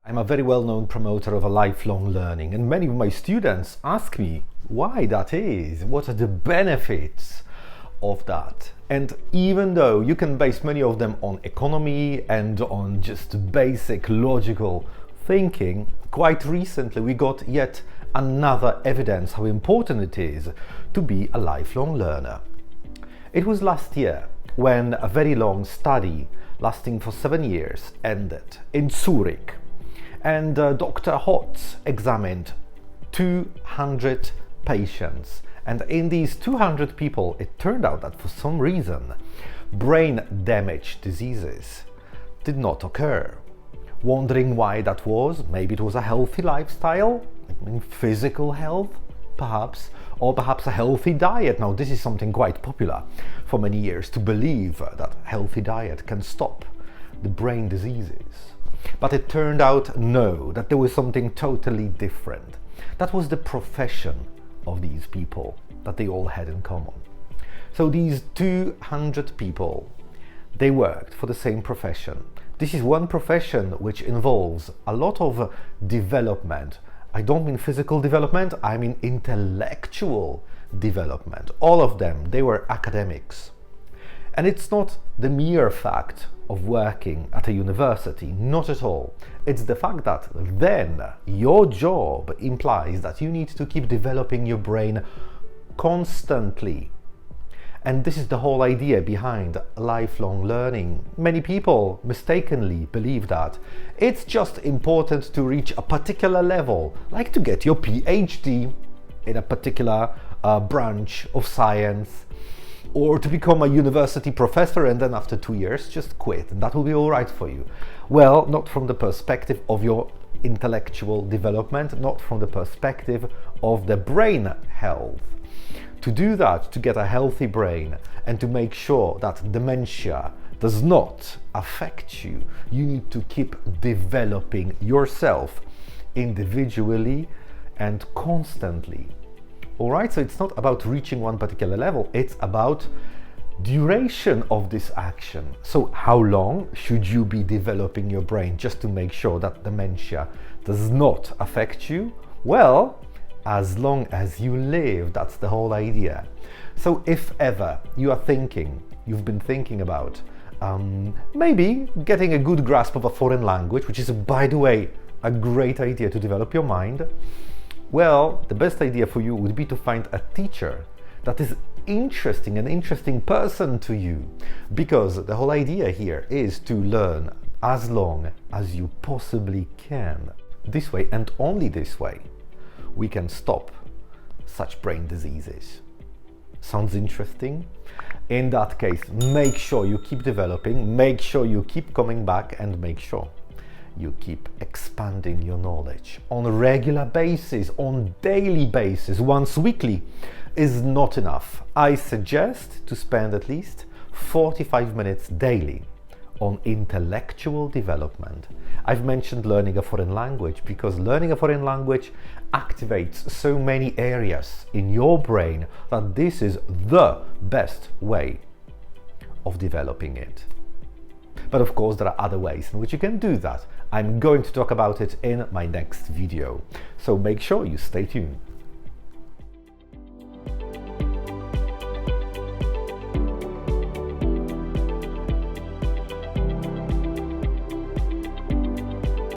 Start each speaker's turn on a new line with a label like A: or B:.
A: I'm a very well-known promoter of a lifelong learning, and many of my students ask me why that is, what are the benefits of that. And even though you can base many of them on economy and on just basic logical thinking, quite recently we got yet another evidence how important it is to be a lifelong learner. It was last year when a very long study lasting for 7 years ended in Zurich. And Dr. Hotz examined 200 patients. And in these 200 people, it turned out that for some reason, brain damage diseases did not occur. Wondering why that was? Maybe it was a healthy lifestyle, physical health, perhaps, or perhaps a healthy diet. Now, this is something quite popular for many years, to believe that healthy diet can stop the brain diseases. But it turned out no, that there was something totally different. That was the profession of these people that they all had in common. So these 200 people, they worked for the same profession. This is one profession which involves a lot of development. I don't mean physical development, I mean intellectual development. All of them, they were academics. And it's not the mere fact of working at a university, not at all. It's the fact that then your job implies that you need to keep developing your brain constantly. And this is the whole idea behind lifelong learning. Many people mistakenly believe that it's just important to reach a particular level, like to get your PhD in a particular branch of science, or to become a university professor and then after 2 years just quit, and that will be all right for you. Well, not from the perspective of your intellectual development, not from the perspective of the brain health. To do that, to get a healthy brain and to make sure that dementia does not affect you, you need to keep developing yourself individually and constantly. Alright, so it's not about reaching one particular level, it's about duration of this action. So how long should you be developing your brain just to make sure that dementia does not affect you? Well, as long as you live, that's the whole idea. So if ever you've been thinking about maybe getting a good grasp of a foreign language, which is, by the way, a great idea to develop your mind, well, the best idea for you would be to find a teacher that is interesting, an interesting person to you, because the whole idea here is to learn as long as you possibly can. This way, and only this way, we can stop such brain diseases. Sounds interesting? In that case, make sure you keep developing, make sure you keep coming back, and make sure you keep expanding your knowledge on a regular basis, on daily basis. Once weekly is not enough. I suggest to spend at least 45 minutes daily on intellectual development. I've mentioned learning a foreign language because learning a foreign language activates so many areas in your brain that this is the best way of developing it. But of course, there are other ways in which you can do that. I'm going to talk about it in my next video, so make sure you stay tuned.